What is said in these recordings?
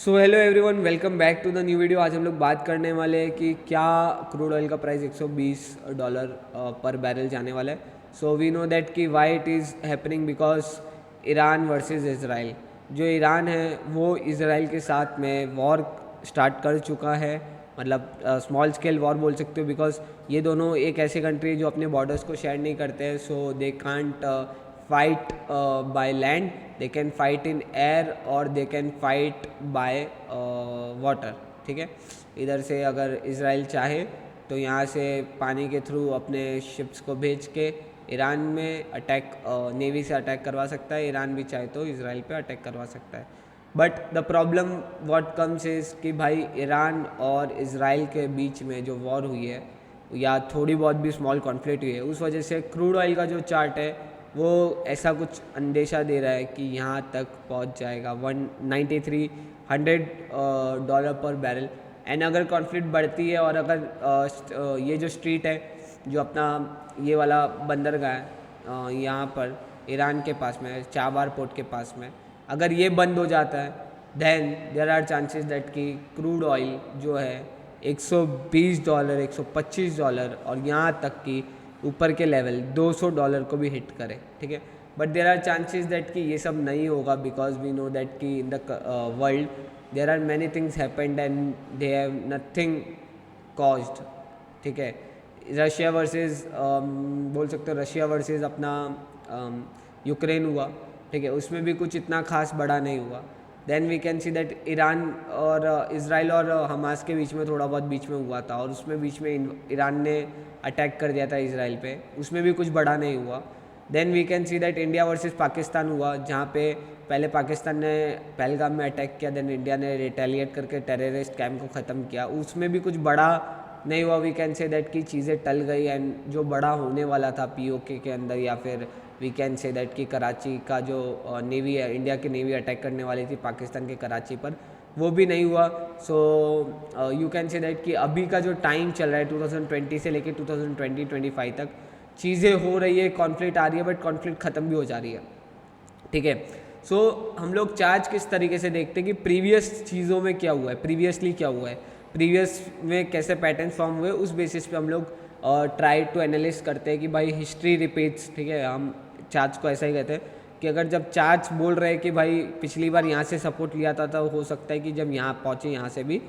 So hello everyone, welcome back to the new video. आज हम लोग बात करने वाले हैं कि क्या क्रूड ऑयल का प्राइस $120 पर बैरल जाने वाला है। सो वी नो दैट कि why it is happening because Iran versus Israel. जो ईरान है वो इज़राइल के साथ में वॉर स्टार्ट कर चुका है, मतलब स्मॉल स्केल वॉर बोल सकते हो, बिकॉज ये दोनों एक ऐसे कंट्री है जो अपने बॉर्डर्स को शेयर नहीं करते हैं। So they can't fight by land, they can fight in air और they can fight by water। ठीक है, इधर से अगर इज़राइल चाहे तो यहाँ से पानी के थ्रू अपने शिप्स को भेज के ईरान में अटैक, नेवी से अटैक करवा सकता है। ईरान भी चाहे तो इज़राइल पे अटैक करवा सकता है। But the problem what comes is कि भाई ईरान और इज़राइल के बीच में जो वॉर हुई है या थोड़ी बहुत भी स्मॉल कॉन्फ्लिक्ट हुई है, उस वजह से क्रूड ऑयल का जो चार्ट है वो ऐसा कुछ अंदेशा दे रहा है कि यहाँ तक पहुँच जाएगा 193-100 डॉलर पर बैरल। एंड अगर कॉन्फ्लिक्ट बढ़ती है और अगर ये जो स्ट्रीट है जो अपना ये वाला बंदरगाह है यहाँ पर ईरान के पास में, चाबार पोर्ट के पास में, अगर ये बंद हो जाता है then there are chances that कि क्रूड ऑयल जो है $120, $125 और यहाँ तक कि ऊपर के लेवल $200 को भी हिट करे। ठीक है, but there are chances that कि ये सब नहीं होगा बिकॉज वी नो दैट कि in the world there are many things happened and they have nothing caused. ठीक है, रशिया वर्सेस बोल सकते हो रशिया वर्सेस अपना यूक्रेन हुआ। ठीक है, उसमें भी कुछ इतना खास बड़ा नहीं हुआ। Then we can see that Iran और इज़राइल और हमास के बीच में थोड़ा बहुत बीच में हुआ था और उसमें बीच में ईरान ने अटैक कर दिया था इज़राइल पे, उसमें भी कुछ बड़ा नहीं हुआ। Then we can see that India versus Pakistan हुआ, जहाँ पे पहले पाकिस्तान ने पहलगाम में अटैक किया, देन इंडिया ने रिटेलिएट करके टेररिस्ट कैंप को ख़त्म किया, उसमें भी कुछ बड़ा नहीं हुआ। वी कैन से दैट कि चीज़ें टल गई एंड जो बड़ा होने वाला था पीओके के अंदर, या फिर वी कैन से दैट कि कराची का जो नेवी है, इंडिया की नेवी अटैक करने वाली थी पाकिस्तान के कराची पर, वो भी नहीं हुआ। So you can say that कि अभी का जो टाइम चल रहा है 2020 से लेके 2020-25 तक चीज़ें हो रही है, कॉन्फ्लिक्ट आ रही है, बट कॉन्फ्लिक्ट ख़त्म भी हो जा रही है। ठीक है, सो हम लोग चार्ज किस तरीके से देखते हैं कि प्रीवियस चीज़ों में क्या हुआ है, प्रीवियसली क्या हुआ है, प्रीवियस में कैसे पैटर्न फॉर्म हुए, उस बेसिस पे हम लोग ट्राई टू एनालिस करते हैं कि भाई हिस्ट्री रिपीट्स। ठीक है, हम चार्ज को ऐसा ही कहते हैं कि अगर जब चार्ज बोल रहे हैं कि भाई पिछली बार यहाँ से सपोर्ट लिया था तो हो सकता है कि जब यहाँ पहुँचे यहाँ से भी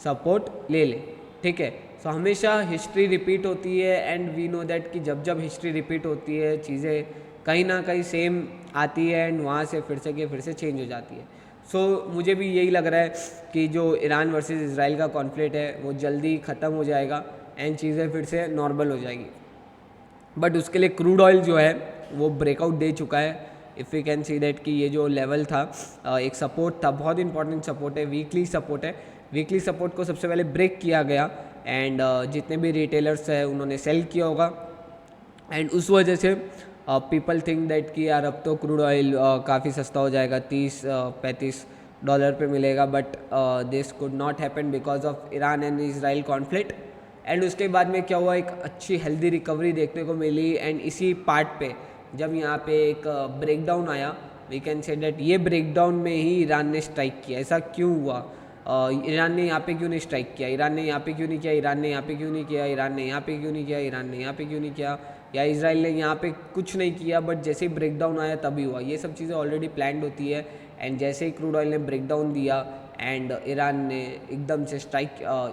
सपोर्ट ले ले। ठीक है, सो हमेशा हिस्ट्री रिपीट होती है एंड वी नो दैट कि जब जब हिस्ट्री रिपीट होती है चीज़ें कहीं ना कहीं सेम आती है एंड वहाँ से फिर से चेंज हो जाती है। सो मुझे भी यही लग रहा है कि जो ईरान वर्सेस इज़राइल का कॉन्फ्लिक्ट है वो जल्दी ख़त्म हो जाएगा एंड चीज़ें फिर से नॉर्मल हो जाएगी। बट उसके लिए क्रूड ऑयल जो है वो ब्रेकआउट दे चुका है। If you can see that कि ये जो लेवल था, एक सपोर्ट था, बहुत इंपॉर्टेंट सपोर्ट है, वीकली सपोर्ट है। वीकली सपोर्ट को सबसे पहले ब्रेक किया गया एंड जितने भी रिटेलर्स हैं उन्होंने सेल किया होगा एंड उस वजह से पीपल थिंक दैट कि यार अब तो क्रूड ऑयल काफ़ी सस्ता हो जाएगा, $30-35 पे मिलेगा। But this could not happen because of Iran and Israel conflict. And उसके बाद में क्या हुआ, एक अच्छी हेल्दी रिकवरी देखने को मिली एंड इसी पार्ट पे जब यहाँ पे एक ब्रेकडाउन आया, वी कैन से दैट ये ब्रेकडाउन में ही ईरान ने स्ट्राइक किया। ऐसा क्यों हुआ, ईरान ने यहाँ पे क्यों नहीं स्ट्राइक किया, ईरान ने यहाँ पे क्यों नहीं किया, ईरान ने यहाँ पे क्यों नहीं किया, ईरान ने यहाँ पे क्यों नहीं किया, ईरान ने यहाँ पे क्यों नहीं किया, या इज़राइल ने यहाँ पे कुछ नहीं किया बट जैसे ही ब्रेकडाउन आया तभी हुआ। ये सब चीज़ें ऑलरेडी प्लान्ड होती है एंड जैसे ही क्रूड ऑयल ने ब्रेकडाउन दिया एंड ईरान ने एकदम से स्ट्राइक,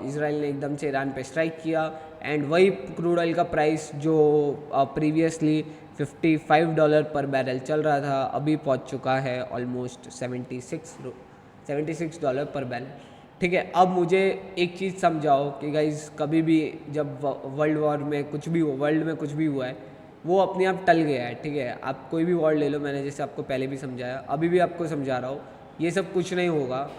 इज़राइल ने एकदम से ईरान पे स्ट्राइक किया एंड वही क्रूड ऑयल का प्राइस जो प्रीवियसली $55 पर बैरल चल रहा था अभी पहुंच चुका है ऑलमोस्ट $76 पर बैरल। ठीक है, अब मुझे एक चीज़ समझाओ कि गाइज कभी भी जब वर्ल्ड वॉर में कुछ भी हो, वर्ल्ड में कुछ भी हुआ है वो अपने आप टल गया है। ठीक है, आप कोई भी वॉर ले लो, मैंने जैसे आपको पहले भी समझाया, अभी भी आपको समझा रहा हूँ, ये सब कुछ नहीं होगा।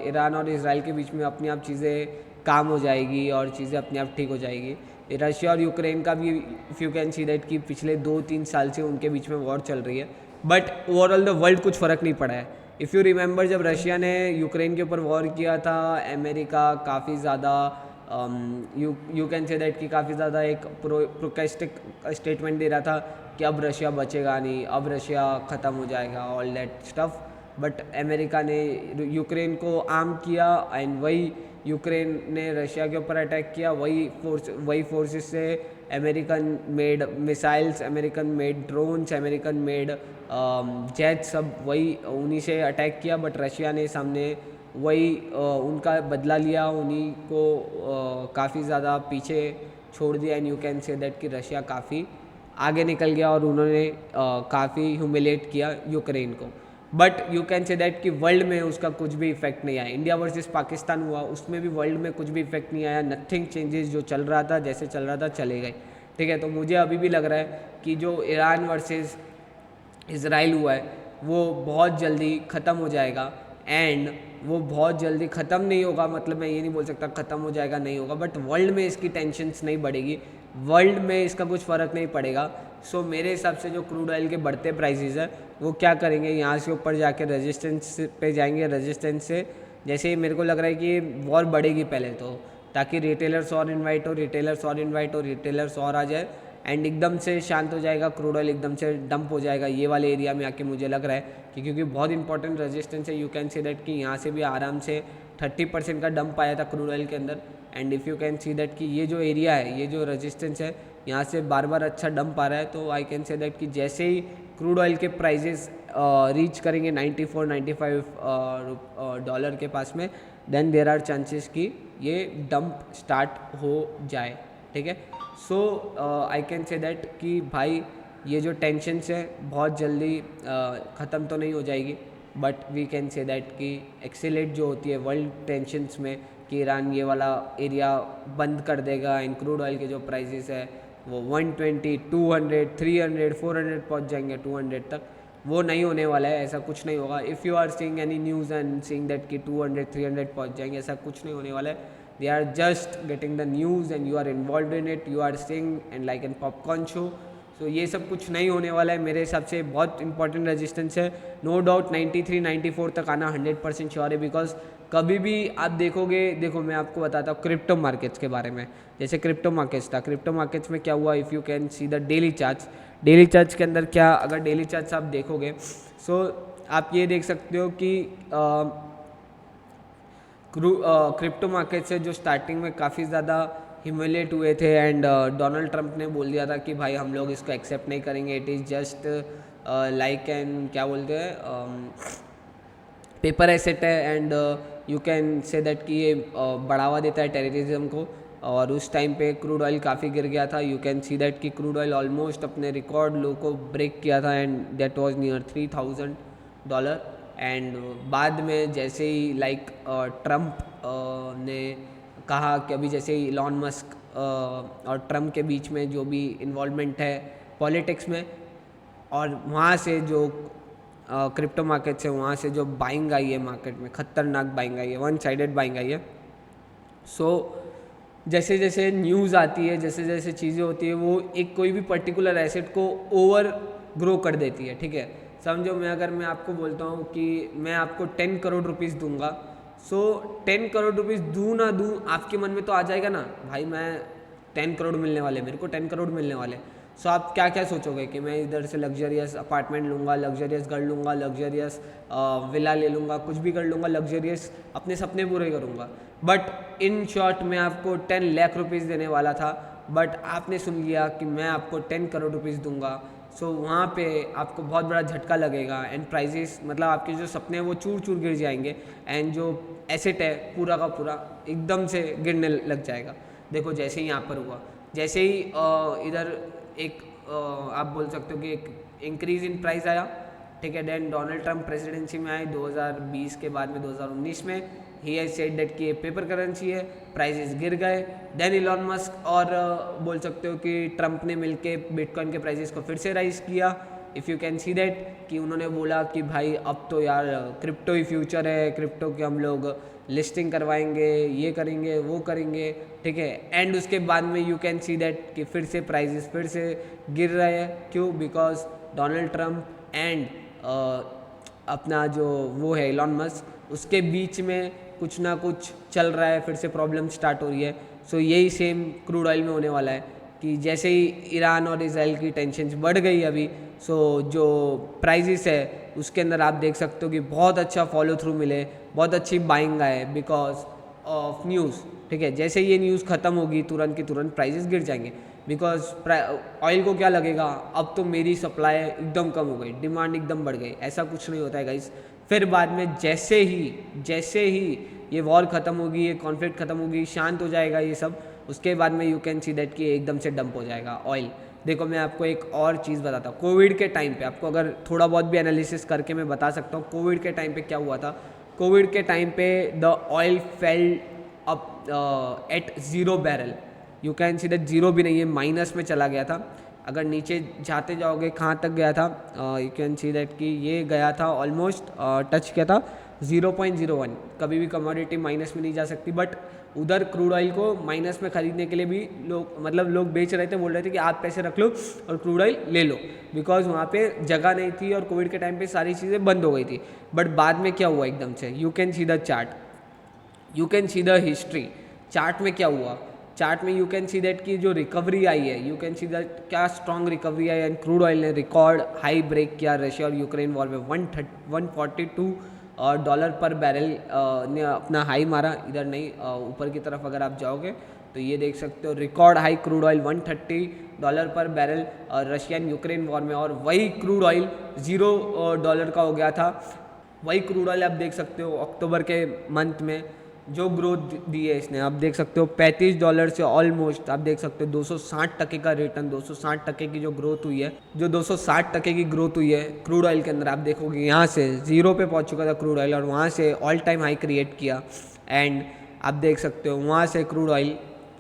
ईरान और इज़राइल के बीच में अपने आप चीज़ें काम हो जाएगी और चीज़ें अपने आप ठीक हो जाएगी। रशिया और यूक्रेन का भी if you can see that कि पिछले 2-3 साल से उनके बीच में वॉर चल रही है बट ओवरऑल द वर्ल्ड कुछ फ़र्क नहीं पड़ा है। इफ़ यू रिमेंबर जब रशिया ने यूक्रेन के ऊपर वॉर किया था, अमेरिका काफ़ी ज़्यादा यू कैन से दैट कि काफ़ी ज़्यादा एक प्रोकेस्टिक स्टेटमेंट दे रहा था कि अब रशिया बचेगा नहीं, अब रशिया ख़त्म हो जाएगा, all that stuff. But America ने यूक्रेन को आर्म किया एंड वही यूक्रेन ने रशिया के ऊपर अटैक किया, वही फोर्सेस से American made missiles, American made drones, American made jet, सब वही उन्हीं से अटैक किया। बट रशिया ने सामने वही उनका बदला लिया, उन्हीं को काफ़ी ज़्यादा पीछे छोड़ दिया। And you can say that कि रशिया काफ़ी आगे निकल गया और उन्होंने काफ़ी ह्यूमिलेट किया यूक्रेन को। But you can say that कि वर्ल्ड में उसका कुछ भी इफेक्ट नहीं आया। इंडिया वर्सेस पाकिस्तान हुआ, उसमें भी वर्ल्ड में कुछ भी इफेक्ट नहीं आया। नथिंग चेंजेस, जो चल रहा था जैसे चल रहा था चले गए, ठीक है। तो मुझे अभी भी लग रहा है कि जो ईरान वर्सेस इसराइल हुआ है वो बहुत जल्दी ख़त्म हो जाएगा। एंड वो बहुत जल्दी ख़त्म नहीं होगा, मतलब मैं ये नहीं बोल सकता ख़त्म हो जाएगा, नहीं होगा, बट वर्ल्ड में इसकी टेंशन्स नहीं बढ़ेगी, वर्ल्ड में इसका कुछ फ़र्क नहीं पड़ेगा। सो मेरे हिसाब से जो क्रूड ऑयल के बढ़ते प्राइसेस है वो क्या करेंगे, यहाँ से ऊपर जाके रेजिस्टेंस पे जाएंगे। रेजिस्टेंस से जैसे ही मेरे को लग रहा है कि वॉर बढ़ेगी पहले तो, ताकि रिटेलर्स और इन्वाइट हो, रिटेलर्स और आ जाए एंड एकदम से शांत हो जाएगा, क्रूड ऑयल एकदम से डंप हो जाएगा ये वाले एरिया में आके। मुझे लग रहा है कि क्योंकि बहुत इंपॉर्टेंट रेजिस्टेंस है, यू कैन सी दैट कि यहाँ से भी आराम से 30% का डंप आया था क्रूड ऑयल के अंदर। And if you can see that कि ये जो एरिया है, ये जो रेजिस्टेंस है, यहाँ से बार बार अच्छा डंप आ रहा है। तो आई कैन से दैट कि जैसे ही क्रूड ऑयल के प्राइजेस रीच करेंगे 94-95 डॉलर के पास में, देन देर आर चांसेस कि ये डंप स्टार्ट हो जाए, ठीक है। सो आई कैन से दैट कि भाई ये जो टेंशन्स है बहुत जल्दी ख़त्म तो नहीं हो जाएगी, but we can say that कि एक्सीलेट जो होती है वर्ल्ड टेंशन्स में कि ईरान ये वाला एरिया बंद कर देगा एंड क्रूड ऑयल के जो प्राइसेस है वो 120, 200, 300, 400 पहुँच जाएंगे, 200 तक, वो नहीं होने वाला है, ऐसा कुछ नहीं होगा। If you are seeing any news and seeing that कि 200, 300 पहुँच जाएंगे, ऐसा कुछ नहीं होने वाला है। They are just getting the news and you are involved in it, you are seeing and like in popcorn show. So ये सब कुछ नहीं होने वाला है मेरे हिसाब से। बहुत इंपॉर्टेंट रेजिस्टेंस है, नो डाउट 93, 94 तक आना 100% श्योर है। बिकॉज कभी भी आप देखोगे, देखो मैं आपको बताता हूँ क्रिप्टो मार्केट्स के बारे में। जैसे क्रिप्टो मार्केट्स था, क्रिप्टो मार्केट्स में क्या हुआ, if you can see the daily charts के अंदर क्या, अगर डेली चार्ट्स आप देखोगे सो आप ये देख सकते हो कि क्रिप्टो मार्केट से जो स्टार्टिंग में काफ़ी ज़्यादा ह्यूमिलेट हुए थे एंड डोनाल्ड ट्रंप ने बोल दिया था कि भाई हम लोग इसको एक्सेप्ट नहीं करेंगे, it is just like an क्या बोलते हैं पेपर एसेट है and you can say that कि ये बढ़ावा देता है टेररिज्म को। और उस टाइम पे क्रूड ऑयल काफ़ी गिर गया था, यू कैन सी दैट कि क्रूड ऑयल ऑलमोस्ट अपने रिकॉर्ड लो को ब्रेक किया था and that was near $3,000। And बाद में जैसे ही लाइक ट्रंप ने कहा कि अभी जैसे ही इलॉन मस्क और ट्रंप के बीच में जो भी इन्वॉल्वमेंट है पॉलिटिक्स में, और वहाँ से जो क्रिप्टो मार्केट से वहाँ से जो बाइंग आई है मार्केट में, खतरनाक बाइंग आई है, वन साइडेड बाइंग आई है। सो जैसे जैसे न्यूज़ आती है, जैसे जैसे चीज़ें होती है, वो एक कोई भी पर्टिकुलर एसेट को ओवर ग्रो कर देती है, ठीक है। समझो मैं आपको बोलता हूँ कि मैं आपको 10 करोड़ रुपीज़ दूंगा, सो 10 करोड़ रुपीज़ दूँ ना दूँ, आपके मन में तो आ जाएगा ना भाई मैं 10 करोड़ मिलने वाले, मेरे को 10 करोड़ मिलने वाले। सो आप क्या क्या सोचोगे कि मैं इधर से लग्जरियस अपार्टमेंट लूँगा, लग्जरियस घर लूँगा, लग्जरियस विला ले लूँगा, कुछ भी कर लूँगा, लग्जरियस अपने सपने पूरे करूँगा। बट इन शॉर्ट मैं आपको 10 लाख रुपीज़ देने वाला था, बट आपने सुन लिया कि मैं आपको 10 करोड़ रुपीज़ दूंगा। सो वहाँ पे आपको बहुत बड़ा झटका लगेगा एंड प्राइजेस, मतलब आपके जो सपने हैं वो चूर चूर गिर जाएंगे एंड जो एसेट है पूरा का पूरा एकदम से गिरने लग जाएगा। देखो जैसे ही यहाँ पर हुआ, जैसे ही इधर एक आप बोल सकते हो कि एक इंक्रीज इन प्राइस आया, ठीक है। देन डोनाल्ड ट्रंप प्रेसिडेंसी में आए 2020 के बाद में 2019 में, ही हैज सेड दैट कि ये पेपर करेंसी है, प्राइसेस गिर गए। देन इलॉन मस्क और बोल सकते हो कि ट्रंप ने मिलके बिटकॉइन के प्राइसेस को फिर से राइज किया। If you can see that कि उन्होंने बोला कि भाई अब तो यार क्रिप्टो ही फ्यूचर है, क्रिप्टो के हम लोग लिस्टिंग करवाएंगे, ये करेंगे वो करेंगे, ठीक है। एंड उसके बाद में यू कैन सी दैट कि फिर से प्राइसेस फिर से गिर रहे हैं। क्यों? बिकॉज डोनाल्ड ट्रंप एंड अपना जो वो है इलॉन मस्क, उसके बीच में कुछ ना कुछ चल रहा है, फिर से प्रॉब्लम स्टार्ट हो रही है। सो यही सेम क्रूड ऑयल में होने वाला है कि जैसे ही ईरान और इसराइल की टेंशन बढ़ गई अभी, सो जो प्राइजेस है उसके अंदर आप देख सकते हो कि बहुत अच्छा फॉलो थ्रू मिले, बहुत अच्छी बाइंग आए बिकॉज ऑफ न्यूज़। ठीक है, जैसे ये न्यूज़ ख़त्म होगी तुरंत की तुरंत प्राइजेस गिर जाएंगे बिकॉज ऑयल को क्या लगेगा अब तो मेरी सप्लाई एकदम कम हो गई, डिमांड एकदम बढ़ गई। ऐसा कुछ नहीं होता है गाइस। फिर बाद में जैसे ही ये वॉर ख़त्म होगी, ये कॉन्फ्लिक्ट ख़त्म होगी, शांत हो जाएगा ये सब, उसके बाद में यू कैन सी दैट कि एकदम से डंप हो जाएगा ऑयल। देखो मैं आपको एक और चीज़ बताता हूँ, कोविड के टाइम पे आपको अगर थोड़ा बहुत भी एनालिसिस करके मैं बता सकता हूँ कोविड के टाइम पे क्या हुआ था। कोविड के टाइम पे the oil fail up at 0 barrel, you can see that, zero भी नहीं है, माइनस में चला गया था। अगर नीचे जाते जाओगे कहाँ तक गया था, यू कैन सी दैट कि ये गया था ऑलमोस्ट टच किया था 0.01। कभी भी कमोडिटी माइनस में नहीं जा सकती, बट उधर क्रूड ऑयल को माइनस में खरीदने के लिए भी लोग बेच रहे थे, बोल रहे थे कि आप पैसे रख लो और क्रूड ऑयल ले लो, बिकॉज वहाँ पे जगह नहीं थी और कोविड के टाइम पे सारी चीज़ें बंद हो गई थी। बट बाद में क्या हुआ एकदम से, you can see the chart, you can see the history. Chart में क्या हुआ, चार्ट में यू कैन सी दैट की जो रिकवरी आई है, यू कैन सी दैट क्या strong recovery I and crude oil ने रिकॉर्ड हाई ब्रेक किया रशिया और यूक्रेन वॉर में। $142 पर बैरल ने अपना हाई मारा। इधर नहीं, ऊपर की तरफ अगर आप जाओगे तो ये देख सकते हो रिकॉर्ड हाई क्रूड ऑयल $130 पर बैरल रशियन यूक्रेन वॉर में, और वही क्रूड ऑयल $0 का हो गया था। वही क्रूड ऑयल आप देख सकते हो अक्टूबर के मंथ में जो ग्रोथ दी है इसने, आप देख सकते हो $35 से ऑलमोस्ट आप देख सकते हो 260% का रिटर्न, 260% की जो ग्रोथ हुई है, जो 260% की ग्रोथ हुई है क्रूड ऑयल के अंदर। आप देखोगे यहाँ से 0 पे पहुँच चुका था क्रूड ऑयल और वहाँ से ऑल टाइम हाई क्रिएट किया, एंड आप देख सकते हो वहाँ से क्रूड ऑयल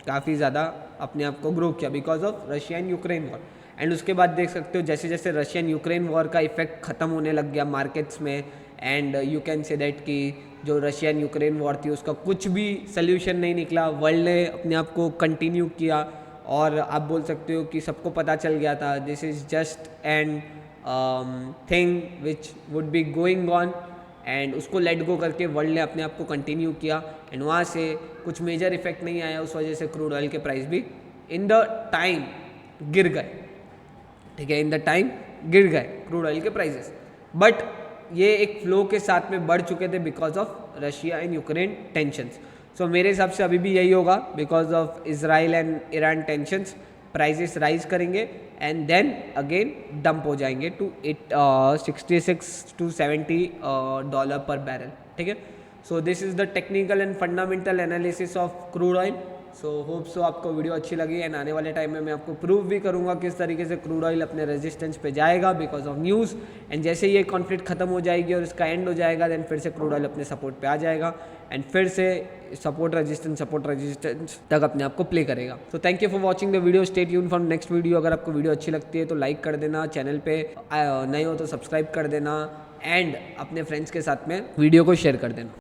काफ़ी ज़्यादा अपने आप को ग्रो किया because of Russian Ukraine war. And उसके बाद देख सकते हो जैसे जैसे रशियन यूक्रेन वॉर का इफेक्ट ख़त्म होने लग गया मार्केट्स में, and you can say that कि जो रशियन यूक्रेन वॉर थी उसका कुछ भी सल्यूशन नहीं निकला, वर्ल्ड ने अपने आप को कंटिन्यू किया, और आप बोल सकते हो कि सबको पता चल गया था this is just an thing which would be going on, and उसको लेट गो करके वर्ल्ड ने अपने आप को कंटिन्यू किया, एंड वहाँ से कुछ मेजर इफेक्ट नहीं आया। उस वजह से क्रूड ऑयल के प्राइस भी इन द टाइम गिर गए। ठीक है, इन द टाइम गिर गए क्रूड ऑयल के प्राइसेस, बट ये एक फ्लो के साथ में बढ़ चुके थे because of Russia and Ukraine tensions. So मेरे हिसाब से अभी भी यही होगा because of Israel and Iran tensions, prices rise करेंगे एंड देन अगेन डंप हो जाएंगे to 66 to 70 dollar per barrel. ठीक है, so this is the technical and fundamental analysis of crude oil. So hope सो आपको वीडियो अच्छी लगी, and आने वाले टाइम में मैं आपको प्रूव भी करूंगा किस तरीके से क्रूड ऑयल अपने रेजिस्टेंस पे जाएगा बिकॉज ऑफ न्यूज़, एंड जैसे ये कॉन्फ्लिक्ट खत्म हो जाएगी और इसका एंड हो जाएगा देन फिर से क्रूड ऑयल अपने सपोर्ट पे आ जाएगा, एंड फिर से सपोर्ट रेजिस्टेंस तक अपने आप को प्ले करेगा। So thank you for watching the video, stay tune for next video. अगर आपको वीडियो अच्छी लगती है तो लाइक कर देना, चैनल पे नए हो तो सब्सक्राइब कर देना, एंड अपने फ्रेंड्स के साथ में वीडियो को शेयर कर देना।